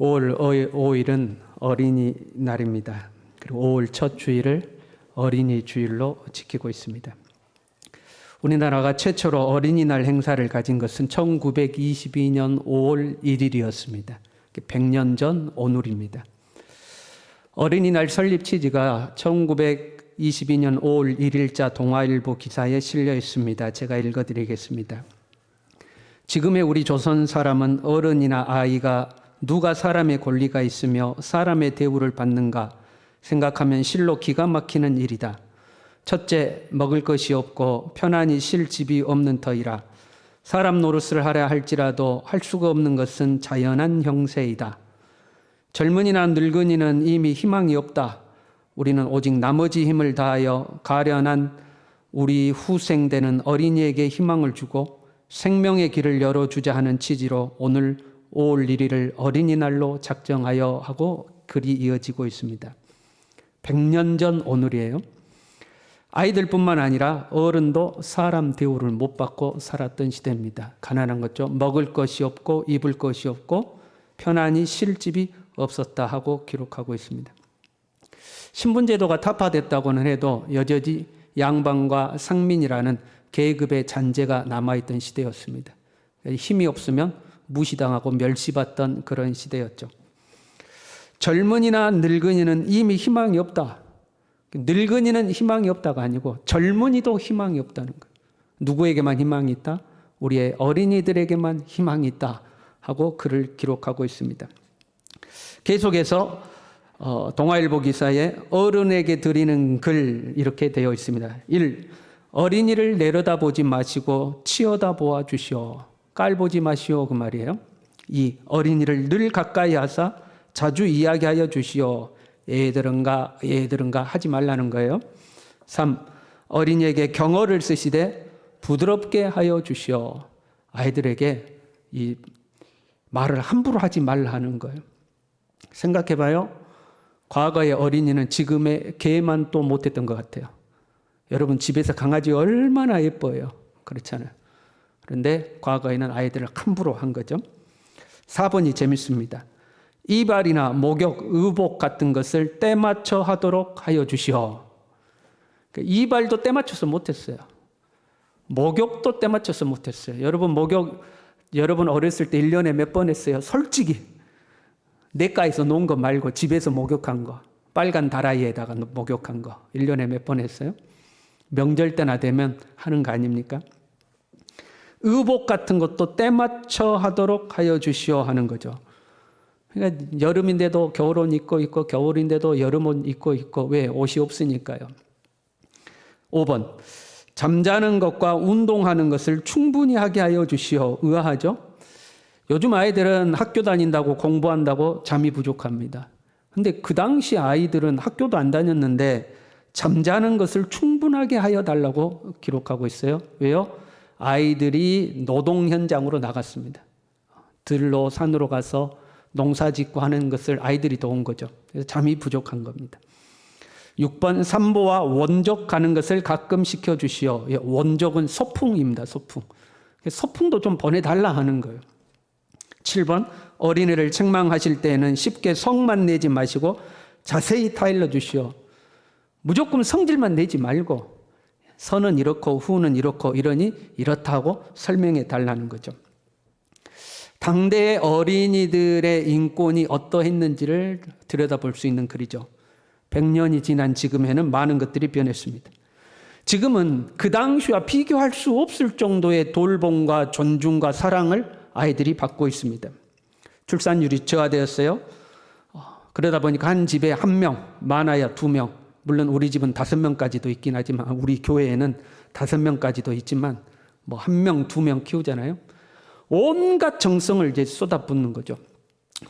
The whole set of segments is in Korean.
5월 5일은 어린이날입니다. 그리고 5월 첫 주일을 어린이 주일로 지키고 있습니다. 우리나라가 최초로 어린이날 행사를 가진 것은 1922년 5월 1일이었습니다. 100년 전 오늘입니다. 어린이날 설립 취지가 1922년 5월 1일자 동아일보 기사에 실려 있습니다. 제가 읽어드리겠습니다. 지금의 우리 조선 사람은 어른이나 아이가 누가 사람의 권리가 있으며 사람의 대우를 받는가 생각하면 실로 기가 막히는 일이다. 첫째, 먹을 것이 없고 편안히 쉴 집이 없는 터이라 사람 노릇을 하려 할지라도 할 수가 없는 것은 자연한 형세이다. 젊은이나 늙은이는 이미 희망이 없다. 우리는 오직 나머지 힘을 다하여 가련한 우리 후생되는 어린이에게 희망을 주고 생명의 길을 열어주자 하는 취지로 오늘 5월 1일을 어린이날로 작정하여 하고 글이 이어지고 있습니다. 100년 전 오늘이에요. 아이들뿐만 아니라 어른도 사람 대우를 못 받고 살았던 시대입니다. 가난한 거죠. 먹을 것이 없고 입을 것이 없고 편안히 쉴 집이 없었다 하고 기록하고 있습니다. 신분제도가 타파됐다고는 해도 여전히 양반과 상민이라는 계급의 잔재가 남아있던 시대였습니다. 힘이 없으면 무시당하고 멸시받던 그런 시대였죠. 젊은이나 늙은이는 이미 희망이 없다. 늙은이는 희망이 없다가 아니고 젊은이도 희망이 없다는 거예요. 누구에게만 희망이 있다? 우리의 어린이들에게만 희망이 있다 하고 글을 기록하고 있습니다. 계속해서 동아일보 기사에 어른에게 드리는 글 이렇게 되어 있습니다. 1. 어린이를 내려다보지 마시고 치어다보아 주시오. 깔보지 마시오 그 말이에요. 2. 어린이를 늘 가까이 하사 자주 이야기하여 주시오. 얘들은가 하지 말라는 거예요. 3. 어린이에게 경어를 쓰시되 부드럽게 하여 주시오. 아이들에게 이 말을 함부로 하지 말라 하는 거예요. 생각해봐요. 과거의 어린이는 지금의 개만 또 못했던 것 같아요. 여러분 집에서 강아지 얼마나 예뻐요. 그렇잖아요. 그런데 과거에는 아이들을 함부로 한 거죠. 4번이 재밌습니다. 이발이나 목욕, 의복 같은 것을 때맞춰 하도록 하여 주시오. 이발도 때맞춰서 못했어요. 목욕도 때맞춰서 못했어요. 여러분 목욕, 여러분 어렸을 때 1년에 몇 번 했어요? 솔직히 내과에서 놓은 거 말고 집에서 목욕한 거, 빨간 다라이에다가 목욕한 거 1년에 몇 번 했어요? 명절 때나 되면 하는 거 아닙니까? 의복 같은 것도 때맞춰 하도록 하여 주시오 하는 거죠. 그러니까 여름인데도 겨울옷 입고 있고 겨울인데도 여름옷 입고 있고 왜? 옷이 없으니까요. 5번 잠자는 것과 운동하는 것을 충분히 하게 하여 주시오. 의아하죠? 요즘 아이들은 학교 다닌다고 공부한다고 잠이 부족합니다. 근데 그 당시 아이들은 학교도 안 다녔는데 잠자는 것을 충분하게 하여 달라고 기록하고 있어요. 왜요? 아이들이 노동 현장으로 나갔습니다. 들로 산으로 가서 농사 짓고 하는 것을 아이들이 도운 거죠. 그래서 잠이 부족한 겁니다. 6번 산보와 원적 가는 것을 가끔 시켜주시오. 원적은 소풍입니다. 소풍. 소풍도 좀 보내달라 하는 거예요. 7번 어린이를 책망하실 때에는 쉽게 성만 내지 마시고 자세히 타일러 주시오. 무조건 성질만 내지 말고 선은 이렇고 후는 이렇고 이러니 이렇다고 설명해 달라는 거죠. 당대의 어린이들의 인권이 어떠했는지를 들여다볼 수 있는 글이죠. 100년이 지난 지금에는 많은 것들이 변했습니다. 지금은 그 당시와 비교할 수 없을 정도의 돌봄과 존중과 사랑을 아이들이 받고 있습니다. 출산율이 저하되었어요. 그러다 보니까 한 집에 1명, 많아야 2명. 물론 우리 집은 5명까지도 있긴 하지만 우리 교회에는 5명까지도 있지만 뭐 1명, 2명 키우잖아요. 온갖 정성을 이제 쏟아붓는 거죠.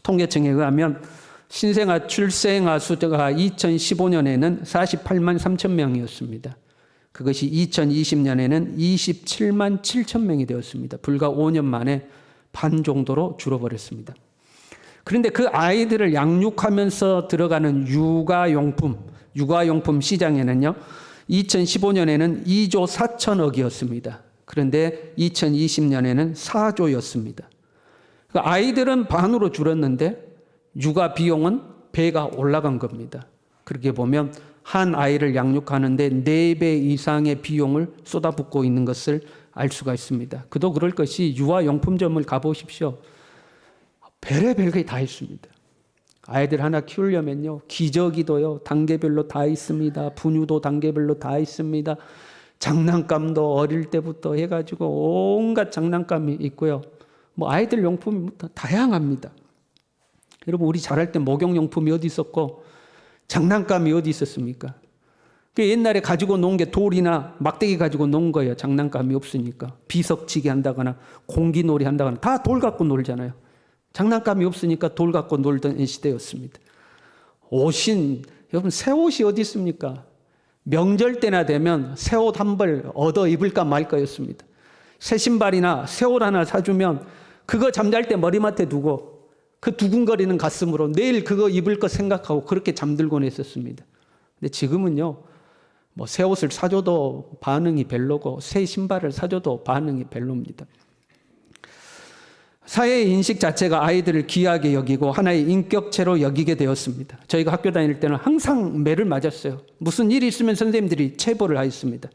통계청에 의하면 신생아 출생아 수가 2015년에는 48만 3천 명이었습니다. 그것이 2020년에는 27만 7천 명이 되었습니다. 불과 5년 만에 반 정도로 줄어버렸습니다. 그런데 그 아이들을 양육하면서 들어가는 육아용품 시장에는요, 2015년에는 2조 4천억이었습니다. 그런데 2020년에는 4조였습니다. 아이들은 반으로 줄었는데 육아 비용은 배가 올라간 겁니다. 그렇게 보면 한 아이를 양육하는데 4배 이상의 비용을 쏟아붓고 있는 것을 알 수가 있습니다. 그도 그럴 것이 유아용품점을 가보십시오. 별의별 게 다 있습니다. 아이들 하나 키우려면요, 기저귀도요 단계별로 다 있습니다. 분유도 단계별로 다 있습니다. 장난감도 어릴 때부터 해가지고 온갖 장난감이 있고요. 뭐 아이들 용품이 다양합니다. 여러분, 우리 자랄 때 목욕용품이 어디 있었고 장난감이 어디 있었습니까? 그 옛날에 가지고 논 게 돌이나 막대기 가지고 논 거예요. 장난감이 없으니까. 비석치기 한다거나 공기놀이 한다거나 다 돌 갖고 놀잖아요. 장난감이 없으니까 돌 갖고 놀던 시대였습니다. 옷인, 여러분, 새 옷이 어디 있습니까? 명절 때나 되면 새 옷 한 벌 얻어 입을까 말까였습니다. 새 신발이나 새 옷 하나 사주면 그거 잠잘 때 머리맡에 두고 그 두근거리는 가슴으로 내일 그거 입을 거 생각하고 그렇게 잠들곤 했었습니다. 근데 지금은요, 뭐 새 옷을 사줘도 반응이 별로고 새 신발을 사줘도 반응이 별로입니다. 사회의 인식 자체가 아이들을 귀하게 여기고 하나의 인격체로 여기게 되었습니다. 저희가 학교 다닐 때는 항상 매를 맞았어요. 무슨 일이 있으면 선생님들이 체벌을 하였습니다.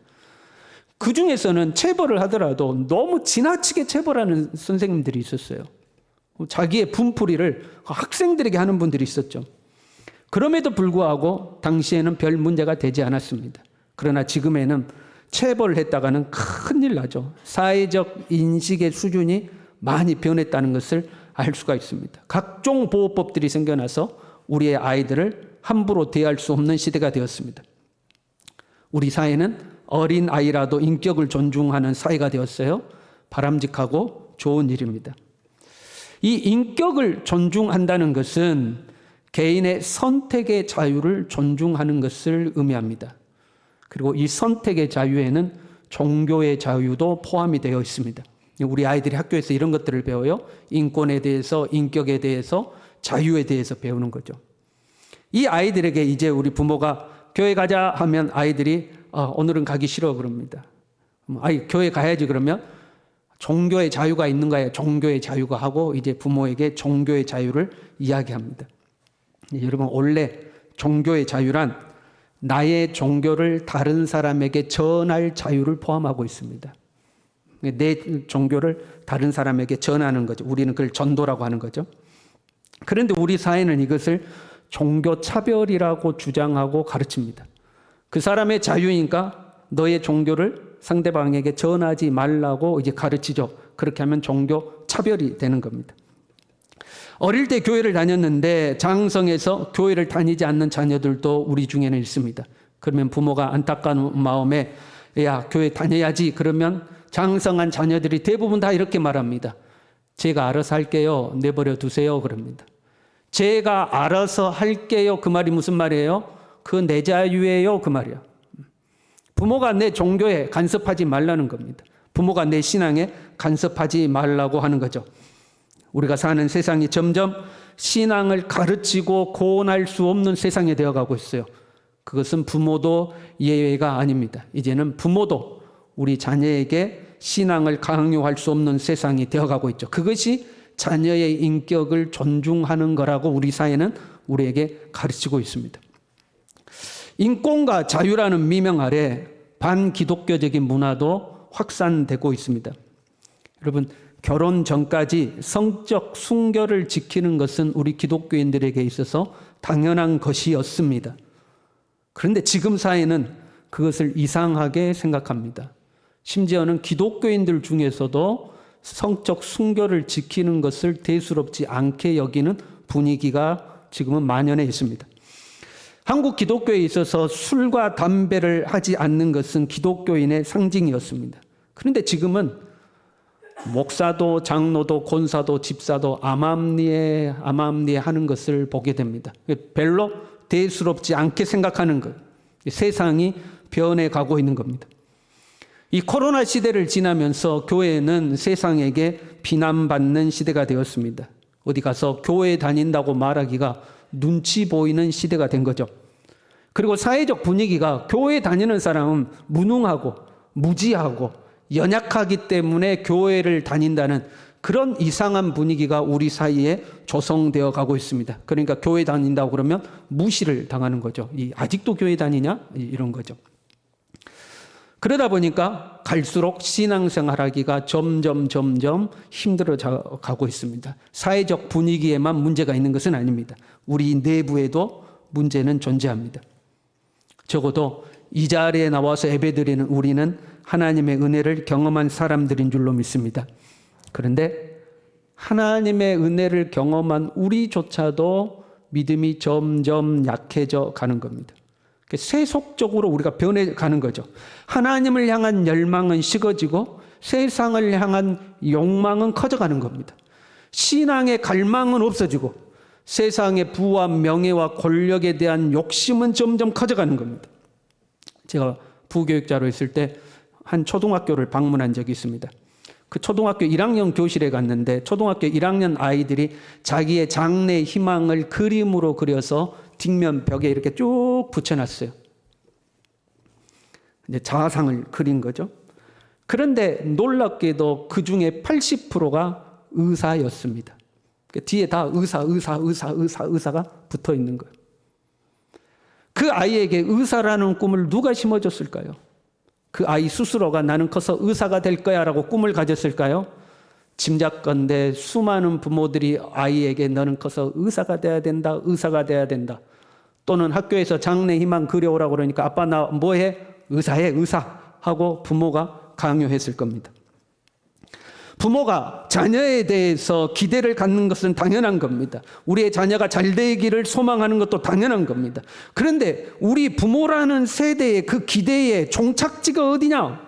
그 중에서는 체벌을 하더라도 너무 지나치게 체벌하는 선생님들이 있었어요. 자기의 분풀이를 학생들에게 하는 분들이 있었죠. 그럼에도 불구하고 당시에는 별 문제가 되지 않았습니다. 그러나 지금에는 체벌을 했다가는 큰일 나죠. 사회적 인식의 수준이 많이 변했다는 것을 알 수가 있습니다. 각종 보호법들이 생겨나서 우리의 아이들을 함부로 대할 수 없는 시대가 되었습니다. 우리 사회는 어린 아이라도 인격을 존중하는 사회가 되었어요. 바람직하고 좋은 일입니다. 이 인격을 존중한다는 것은 개인의 선택의 자유를 존중하는 것을 의미합니다. 그리고 이 선택의 자유에는 종교의 자유도 포함이 되어 있습니다. 우리 아이들이 학교에서 이런 것들을 배워요. 인권에 대해서, 인격에 대해서, 자유에 대해서 배우는 거죠. 이 아이들에게 이제 우리 부모가 교회 가자 하면 아이들이 오늘은 가기 싫어 그럽니다. 교회 가야지 그러면 종교의 자유가 있는가요? 종교의 자유가 하고 이제 부모에게 종교의 자유를 이야기합니다. 여러분, 원래 종교의 자유란 나의 종교를 다른 사람에게 전할 자유를 포함하고 있습니다. 내 종교를 다른 사람에게 전하는 거죠. 우리는 그걸 전도라고 하는 거죠. 그런데 우리 사회는 이것을 종교 차별이라고 주장하고 가르칩니다. 그 사람의 자유니까 너의 종교를 상대방에게 전하지 말라고 이제 가르치죠. 그렇게 하면 종교 차별이 되는 겁니다. 어릴 때 교회를 다녔는데 장성에서 교회를 다니지 않는 자녀들도 우리 중에는 있습니다. 그러면 부모가 안타까운 마음에 야, 교회 다녀야지 그러면 장성한 자녀들이 대부분 다 이렇게 말합니다. 제가 알아서 할게요. 내버려 두세요. 그럽니다. 제가 알아서 할게요. 그 말이 무슨 말이에요? 그 내 자유예요. 그 말이야. 부모가 내 종교에 간섭하지 말라는 겁니다. 부모가 내 신앙에 간섭하지 말라고 하는 거죠. 우리가 사는 세상이 점점 신앙을 가르치고 고온할 수 없는 세상이 되어가고 있어요. 그것은 부모도 예외가 아닙니다. 이제는 부모도 우리 자녀에게 신앙을 강요할 수 없는 세상이 되어가고 있죠. 그것이 자녀의 인격을 존중하는 거라고 우리 사회는 우리에게 가르치고 있습니다. 인권과 자유라는 미명 아래 반기독교적인 문화도 확산되고 있습니다. 여러분, 결혼 전까지 성적 순결을 지키는 것은 우리 기독교인들에게 있어서 당연한 것이었습니다. 그런데 지금 사회는 그것을 이상하게 생각합니다. 심지어는 기독교인들 중에서도 성적 순결을 지키는 것을 대수롭지 않게 여기는 분위기가 지금은 만연해 있습니다. 한국 기독교에 있어서 술과 담배를 하지 않는 것은 기독교인의 상징이었습니다. 그런데 지금은 목사도 장로도 권사도 집사도 암암리에 하는 것을 보게 됩니다. 별로 대수롭지 않게 생각하는 것. 세상이 변해가고 있는 겁니다. 이 코로나 시대를 지나면서 교회는 세상에게 비난받는 시대가 되었습니다. 어디 가서 교회 다닌다고 말하기가 눈치 보이는 시대가 된 거죠. 그리고 사회적 분위기가 교회 다니는 사람은 무능하고 무지하고 연약하기 때문에 교회를 다닌다는 그런 이상한 분위기가 우리 사이에 조성되어 가고 있습니다. 그러니까 교회 다닌다고 그러면 무시를 당하는 거죠. 아직도 교회 다니냐? 이런 거죠. 그러다 보니까 갈수록 신앙생활하기가 점점 힘들어져 가고 있습니다. 사회적 분위기에만 문제가 있는 것은 아닙니다. 우리 내부에도 문제는 존재합니다. 적어도 이 자리에 나와서 예배드리는 우리는 하나님의 은혜를 경험한 사람들인 줄로 믿습니다. 그런데 하나님의 은혜를 경험한 우리조차도 믿음이 점점 약해져 가는 겁니다. 세속적으로 우리가 변해가는 거죠. 하나님을 향한 열망은 식어지고 세상을 향한 욕망은 커져가는 겁니다. 신앙의 갈망은 없어지고 세상의 부와 명예와 권력에 대한 욕심은 점점 커져가는 겁니다. 제가 부교육자로 있을 때 한 초등학교를 방문한 적이 있습니다. 그 초등학교 1학년 교실에 갔는데 초등학교 1학년 아이들이 자기의 장래 희망을 그림으로 그려서 뒷면 벽에 이렇게 쭉 붙여놨어요. 이제 자아상을 그린 거죠. 그런데 놀랍게도 그 중에 80%가 의사였습니다. 뒤에 다 의사가 붙어 있는 거예요. 그 아이에게 의사라는 꿈을 누가 심어줬을까요? 그 아이 스스로가 나는 커서 의사가 될 거야 라고 꿈을 가졌을까요? 짐작건대 수많은 부모들이 아이에게 너는 커서 의사가 돼야 된다, 의사가 돼야 된다. 또는 학교에서 장래 희망 그려오라고 그러니까 아빠 나 뭐해? 의사해, 의사 하고 부모가 강요했을 겁니다. 부모가 자녀에 대해서 기대를 갖는 것은 당연한 겁니다. 우리의 자녀가 잘 되기를 소망하는 것도 당연한 겁니다. 그런데 우리 부모라는 세대의 그 기대의 종착지가 어디냐?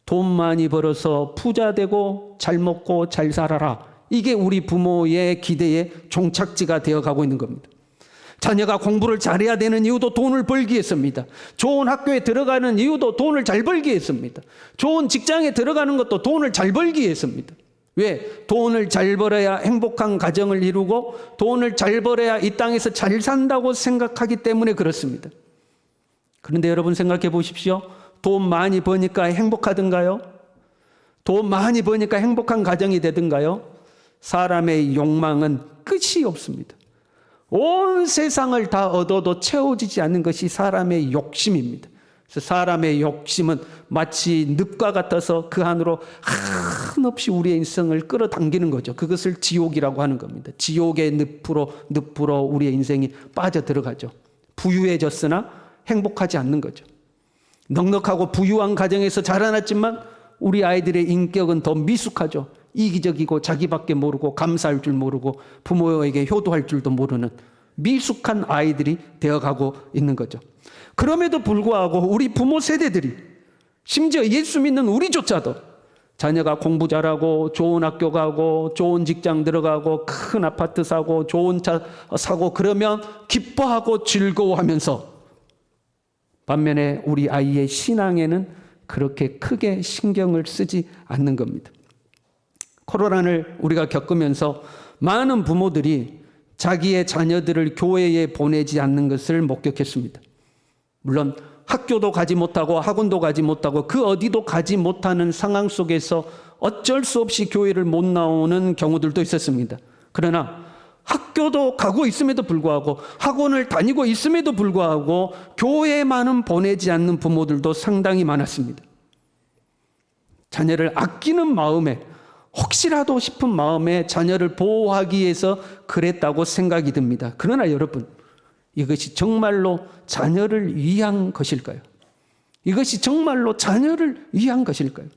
돈 많이 벌어서 부자 되고 잘 먹고 잘 살아라. 이게 우리 부모의 기대의 종착지가 되어가고 있는 겁니다. 자녀가 공부를 잘해야 되는 이유도 돈을 벌기 위해서입니다. 좋은 학교에 들어가는 이유도 돈을 잘 벌기 위해서입니다. 좋은 직장에 들어가는 것도 돈을 잘 벌기 위해서입니다. 왜? 돈을 잘 벌어야 행복한 가정을 이루고 돈을 잘 벌어야 이 땅에서 잘 산다고 생각하기 때문에 그렇습니다. 그런데 여러분 생각해 보십시오. 돈 많이 버니까 행복하던가요? 돈 많이 버니까 행복한 가정이 되던가요? 사람의 욕망은 끝이 없습니다. 온 세상을 다 얻어도 채워지지 않는 것이 사람의 욕심입니다. 그래서 사람의 욕심은 마치 늪과 같아서 그 안으로 한없이 우리의 인생을 끌어당기는 거죠. 그것을 지옥이라고 하는 겁니다. 지옥의 늪으로 우리의 인생이 빠져들어가죠. 부유해졌으나 행복하지 않는 거죠. 넉넉하고 부유한 가정에서 자라났지만 우리 아이들의 인격은 더 미숙하죠. 이기적이고 자기밖에 모르고 감사할 줄 모르고 부모에게 효도할 줄도 모르는 미숙한 아이들이 되어가고 있는 거죠. 그럼에도 불구하고 우리 부모 세대들이 심지어 예수 믿는 우리조차도 자녀가 공부 잘하고 좋은 학교 가고 좋은 직장 들어가고 큰 아파트 사고 좋은 차 사고 그러면 기뻐하고 즐거워하면서 반면에 우리 아이의 신앙에는 그렇게 크게 신경을 쓰지 않는 겁니다. 코로나를 우리가 겪으면서 많은 부모들이 자기의 자녀들을 교회에 보내지 않는 것을 목격했습니다. 물론 학교도 가지 못하고 학원도 가지 못하고 그 어디도 가지 못하는 상황 속에서 어쩔 수 없이 교회를 못 나오는 경우들도 있었습니다. 그러나 학교도 가고 있음에도 불구하고 학원을 다니고 있음에도 불구하고 교회에만은 보내지 않는 부모들도 상당히 많았습니다. 자녀를 아끼는 마음에 혹시라도 싶은 마음에 자녀를 보호하기 위해서 그랬다고 생각이 듭니다. 그러나 여러분, 이것이 정말로 자녀를 위한 것일까요? 이것이 정말로 자녀를 위한 것일까요?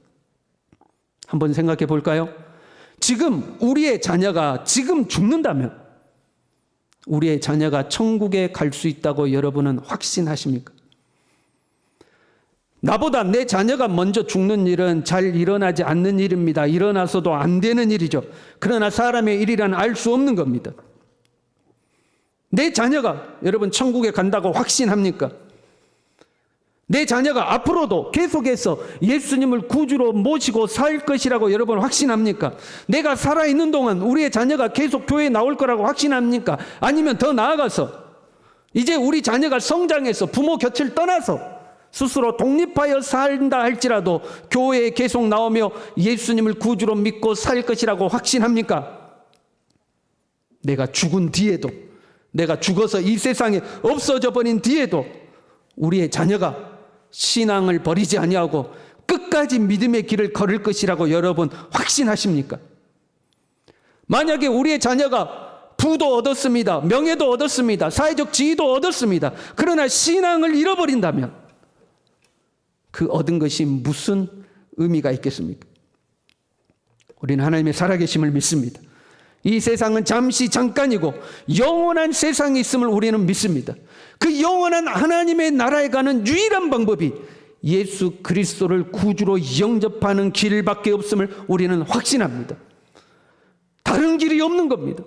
한번 생각해 볼까요? 지금 우리의 자녀가 지금 죽는다면 우리의 자녀가 천국에 갈 수 있다고 여러분은 확신하십니까? 나보다 내 자녀가 먼저 죽는 일은 잘 일어나지 않는 일입니다. 일어나서도 안 되는 일이죠. 그러나 사람의 일이란 알 수 없는 겁니다. 내 자녀가 여러분 천국에 간다고 확신합니까? 내 자녀가 앞으로도 계속해서 예수님을 구주로 모시고 살 것이라고 여러분 확신합니까? 내가 살아있는 동안 우리의 자녀가 계속 교회에 나올 거라고 확신합니까? 아니면 더 나아가서 이제 우리 자녀가 성장해서 부모 곁을 떠나서 스스로 독립하여 산다 할지라도 교회에 계속 나오며 예수님을 구주로 믿고 살 것이라고 확신합니까? 내가 죽은 뒤에도, 내가 죽어서 이 세상에 없어져 버린 뒤에도 우리의 자녀가 신앙을 버리지 아니하고 끝까지 믿음의 길을 걸을 것이라고 여러분 확신하십니까? 만약에 우리의 자녀가 부도 얻었습니다. 명예도 얻었습니다. 사회적 지위도 얻었습니다. 그러나 신앙을 잃어버린다면 그 얻은 것이 무슨 의미가 있겠습니까? 우리는 하나님의 살아계심을 믿습니다. 이 세상은 잠시 잠깐이고 영원한 세상이 있음을 우리는 믿습니다. 그 영원한 하나님의 나라에 가는 유일한 방법이 예수 그리스도를 구주로 영접하는 길밖에 없음을 우리는 확신합니다. 다른 길이 없는 겁니다.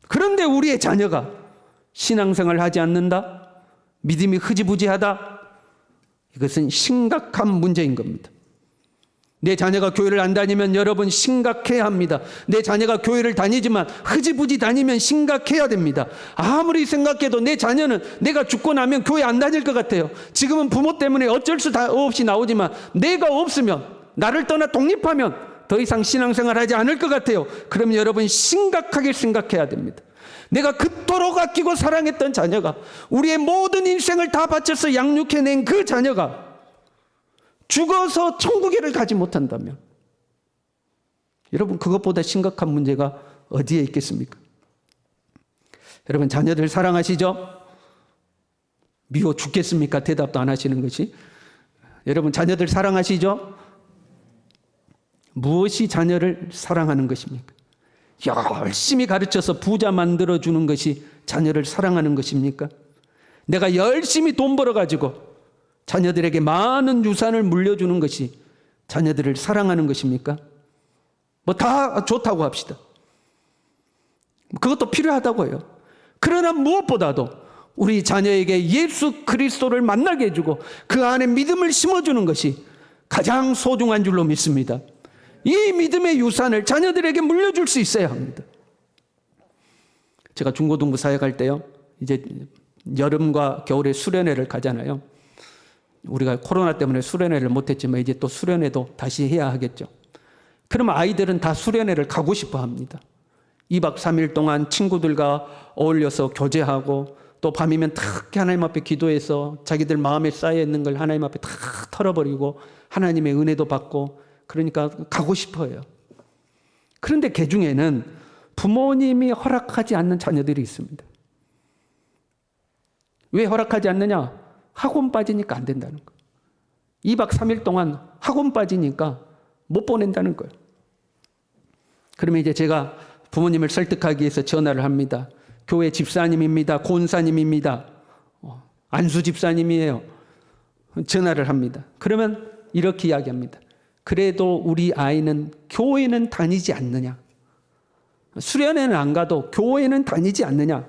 그런데 우리의 자녀가 신앙생활을 하지 않는다? 믿음이 흐지부지하다? 이것은 심각한 문제인 겁니다. 내 자녀가 교회를 안 다니면 여러분 심각해야 합니다. 내 자녀가 교회를 다니지만 흐지부지 다니면 심각해야 됩니다. 아무리 생각해도 내 자녀는 내가 죽고 나면 교회 안 다닐 것 같아요. 지금은 부모 때문에 어쩔 수 없이 나오지만 내가 없으면, 나를 떠나 독립하면 더 이상 신앙생활 하지 않을 것 같아요. 그럼 여러분 심각하게 생각해야 됩니다. 내가 그토록 아끼고 사랑했던 자녀가, 우리의 모든 인생을 다 바쳐서 양육해낸 그 자녀가 죽어서 천국에를 가지 못한다면 여러분 그것보다 심각한 문제가 어디에 있겠습니까? 여러분 자녀들 사랑하시죠? 미워 죽겠습니까? 대답도 안 하시는 것이. 여러분 자녀들 사랑하시죠? 무엇이 자녀를 사랑하는 것입니까? 열심히 가르쳐서 부자 만들어주는 것이 자녀를 사랑하는 것입니까? 내가 열심히 돈 벌어가지고 자녀들에게 많은 유산을 물려주는 것이 자녀들을 사랑하는 것입니까? 뭐 다 좋다고 합시다. 그것도 필요하다고 해요. 그러나 무엇보다도 우리 자녀에게 예수 그리스도를 만나게 해주고 그 안에 믿음을 심어주는 것이 가장 소중한 줄로 믿습니다. 이 믿음의 유산을 자녀들에게 물려줄 수 있어야 합니다. 제가 중고등부 사회 갈 때요, 이제 여름과 겨울에 수련회를 가잖아요. 우리가 코로나 때문에 수련회를 못했지만 이제 또 수련회도 다시 해야 하겠죠. 그러면 아이들은 다 수련회를 가고 싶어 합니다. 2박 3일 동안 친구들과 어울려서 교제하고 또 밤이면 특히 하나님 앞에 기도해서 자기들 마음에 쌓여있는 걸 하나님 앞에 다 털어버리고 하나님의 은혜도 받고, 그러니까 가고 싶어요. 그런데 그 중에는 부모님이 허락하지 않는 자녀들이 있습니다. 왜 허락하지 않느냐? 학원 빠지니까 안 된다는 거예요. 2박 3일 동안 학원 빠지니까 못 보낸다는 거예요. 그러면 이제 제가 부모님을 설득하기 위해서 전화를 합니다. 교회 집사님입니다. 권사님입니다. 안수 집사님이에요. 전화를 합니다. 그러면 이렇게 이야기합니다. 그래도 우리 아이는 교회는 다니지 않느냐? 수련회는 안 가도 교회는 다니지 않느냐?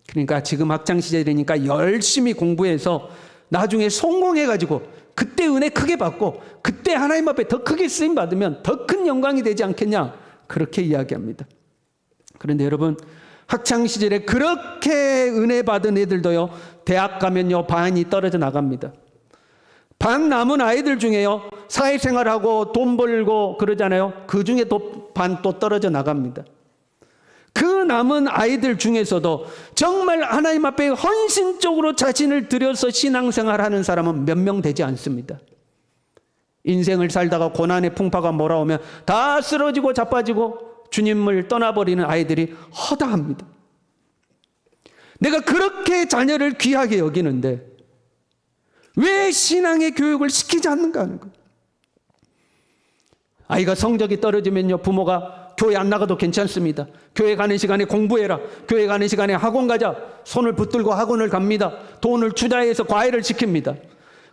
그러니까 지금 학창시절이니까 열심히 공부해서 나중에 성공해가지고 그때 은혜 크게 받고 그때 하나님 앞에 더 크게 쓰임 받으면 더 큰 영광이 되지 않겠냐? 그렇게 이야기합니다. 그런데 여러분, 학창시절에 그렇게 은혜 받은 애들도요, 대학 가면요 반이 떨어져 나갑니다. 반 남은 아이들 중에요, 사회생활하고 돈 벌고 그러잖아요. 그 중에 또 반 또 떨어져 나갑니다. 그 남은 아이들 중에서도 정말 하나님 앞에 헌신적으로 자신을 들여서 신앙생활하는 사람은 몇 명 되지 않습니다. 인생을 살다가 고난의 풍파가 몰아오면 다 쓰러지고 자빠지고 주님을 떠나버리는 아이들이 허다합니다. 내가 그렇게 자녀를 귀하게 여기는데 왜 신앙의 교육을 시키지 않는가 하는 거예요. 아이가 성적이 떨어지면요, 부모가 교회 안 나가도 괜찮습니다. 교회 가는 시간에 공부해라. 교회 가는 시간에 학원 가자. 손을 붙들고 학원을 갑니다. 돈을 투자해서 과외를 시킵니다.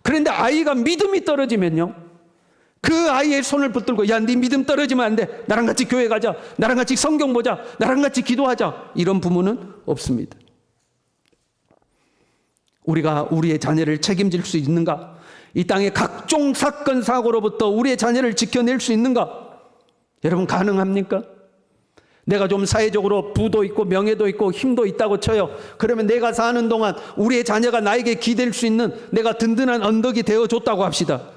그런데 아이가 믿음이 떨어지면요, 그 아이의 손을 붙들고, 야, 네 믿음 떨어지면 안 돼. 나랑 같이 교회 가자. 나랑 같이 성경 보자. 나랑 같이 기도하자. 이런 부모는 없습니다. 우리가 우리의 자녀를 책임질 수 있는가? 이 땅의 각종 사건 사고로부터 우리의 자녀를 지켜낼 수 있는가? 여러분 가능합니까? 내가 좀 사회적으로 부도 있고 명예도 있고 힘도 있다고 쳐요. 그러면 내가 사는 동안 우리의 자녀가 나에게 기댈 수 있는 내가 든든한 언덕이 되어줬다고 합시다.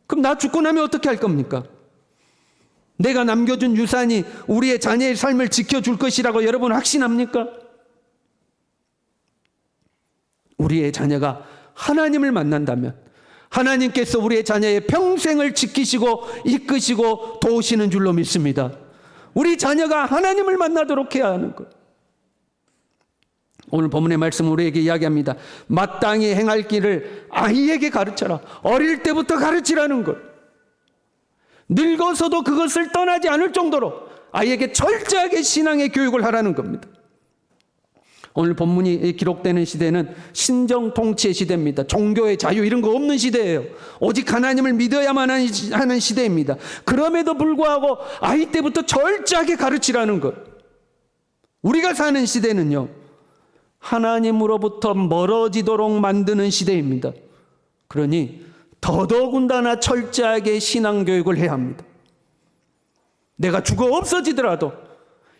그럼 나 죽고 나면 어떻게 할 겁니까? 내가 남겨준 유산이 우리의 자녀의 삶을 지켜줄 것이라고 여러분 확신합니까? 우리의 자녀가 하나님을 만난다면 하나님께서 우리의 자녀의 평생을 지키시고 이끄시고 도우시는 줄로 믿습니다. 우리 자녀가 하나님을 만나도록 해야 하는 것. 오늘 본문의 말씀은 우리에게 이야기합니다. 마땅히 행할 길을 아이에게 가르쳐라. 어릴 때부터 가르치라는 것. 늙어서도 그것을 떠나지 않을 정도로 아이에게 철저하게 신앙의 교육을 하라는 겁니다. 오늘 본문이 기록되는 시대는 신정 통치의 시대입니다. 종교의 자유 이런 거 없는 시대예요. 오직 하나님을 믿어야만 하는 시대입니다. 그럼에도 불구하고 아이 때부터 철저하게 가르치라는 것. 우리가 사는 시대는요, 하나님으로부터 멀어지도록 만드는 시대입니다. 그러니 더더군다나 철저하게 신앙교육을 해야 합니다. 내가 죽어 없어지더라도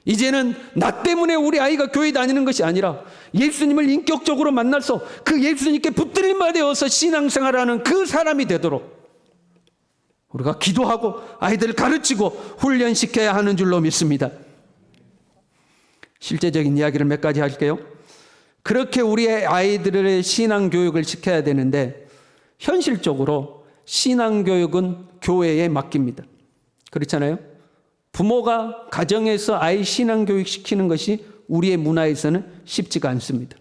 이제는 나 때문에 우리 아이가 교회 다니는 것이 아니라 예수님을 인격적으로 만나서 그 예수님께 붙들림바 되어서 신앙생활하는 그 사람이 되도록 우리가 기도하고 아이들을 가르치고 훈련시켜야 하는 줄로 믿습니다. 실제적인 이야기를 몇 가지 할게요. 그렇게 우리의 아이들의 신앙교육을 시켜야 되는데 현실적으로 신앙교육은 교회에 맡깁니다. 그렇잖아요? 부모가 가정에서 아이 신앙교육 시키는 것이 우리의 문화에서는 쉽지가 않습니다.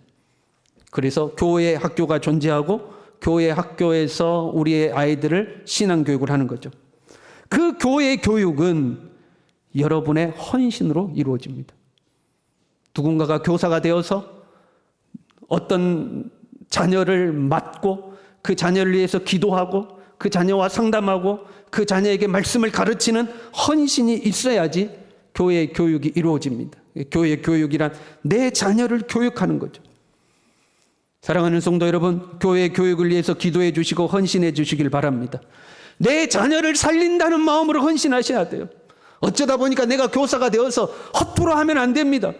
그래서 교회 학교가 존재하고 교회 학교에서 우리의 아이들을 신앙교육을 하는 거죠. 그 교회 교육은 여러분의 헌신으로 이루어집니다. 누군가가 교사가 되어서 어떤 자녀를 맡고 그 자녀를 위해서 기도하고 그 자녀와 상담하고 그 자녀에게 말씀을 가르치는 헌신이 있어야지 교회의 교육이 이루어집니다. 교회의 교육이란 내 자녀를 교육하는 거죠. 사랑하는 성도 여러분, 교회의 교육을 위해서 기도해 주시고 헌신해 주시길 바랍니다. 내 자녀를 살린다는 마음으로 헌신하셔야 돼요. 어쩌다 보니까 내가 교사가 되어서 헛부로 하면 안 됩니다.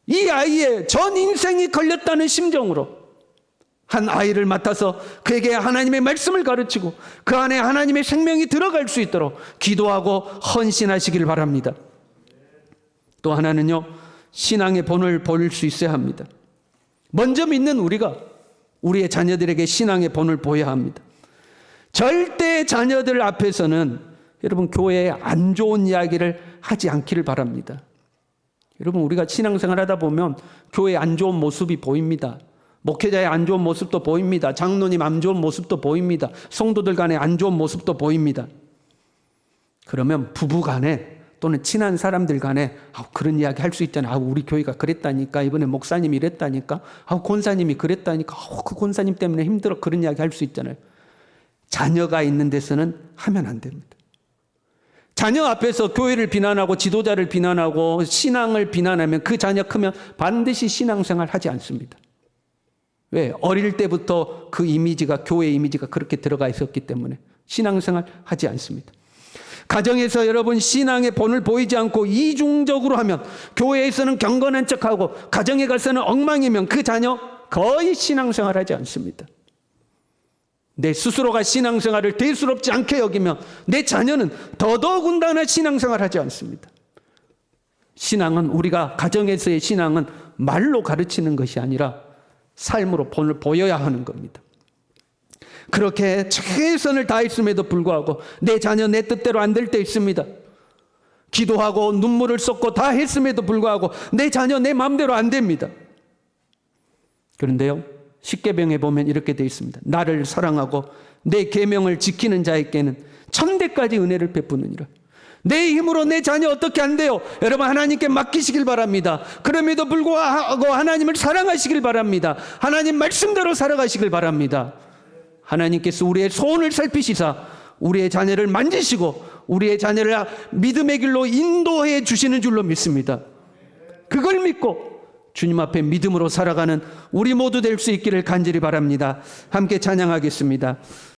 이 아이의 전 인생이 걸렸다는 심정으로 한 아이를 맡아서 그에게 하나님의 말씀을 가르치고 그 안에 하나님의 생명이 들어갈 수 있도록 기도하고 헌신하시길 바랍니다. 또 하나는요, 신앙의 본을 보일 수 있어야 합니다. 먼저 믿는 우리가 우리의 자녀들에게 신앙의 본을 보여야 합니다. 절대 자녀들 앞에서는 여러분 교회에 안 좋은 이야기를 하지 않기를 바랍니다. 여러분 우리가 신앙생활 하다 보면 교회에 안 좋은 모습이 보입니다. 목회자의 안 좋은 모습도 보입니다. 장로님 안 좋은 모습도 보입니다. 성도들 간의 안 좋은 모습도 보입니다. 그러면 부부 간에 또는 친한 사람들 간에 그런 이야기 할 수 있잖아요. 우리 교회가 그랬다니까. 이번에 목사님이 이랬다니까. 권사님이 그랬다니까. 그 권사님 때문에 힘들어. 그런 이야기 할 수 있잖아요. 자녀가 있는 데서는 하면 안 됩니다. 자녀 앞에서 교회를 비난하고 지도자를 비난하고 신앙을 비난하면 그 자녀 크면 반드시 신앙생활 하지 않습니다. 왜? 어릴 때부터 그 이미지가 교회 이미지가 그렇게 들어가 있었기 때문에 신앙생활 하지 않습니다. 가정에서 여러분 신앙의 본을 보이지 않고 이중적으로 하면 교회에서는 경건한 척하고 가정에 가서는 엉망이면 그 자녀 거의 신앙생활 하지 않습니다. 내 스스로가 신앙생활을 대수롭지 않게 여기면 내 자녀는 더더군다나 신앙생활 하지 않습니다. 신앙은 우리가 가정에서의 신앙은 말로 가르치는 것이 아니라 삶으로 본을 보여야 하는 겁니다. 그렇게 최선을 다했음에도 불구하고 내 자녀 내 뜻대로 안 될 때 있습니다. 기도하고 눈물을 쏟고 다 했음에도 불구하고 내 자녀 내 마음대로 안 됩니다. 그런데요, 십계명에 보면 이렇게 되어 있습니다. 나를 사랑하고 내 계명을 지키는 자에게는 천대까지 은혜를 베푸느니라. 내 힘으로 내 자녀 어떻게 안 돼요? 여러분 하나님께 맡기시길 바랍니다. 그럼에도 불구하고 하나님을 사랑하시길 바랍니다. 하나님 말씀대로 살아가시길 바랍니다. 하나님께서 우리의 소원을 살피시사 우리의 자녀를 만지시고 우리의 자녀를 믿음의 길로 인도해 주시는 줄로 믿습니다. 그걸 믿고 주님 앞에 믿음으로 살아가는 우리 모두 될 수 있기를 간절히 바랍니다. 함께 찬양하겠습니다.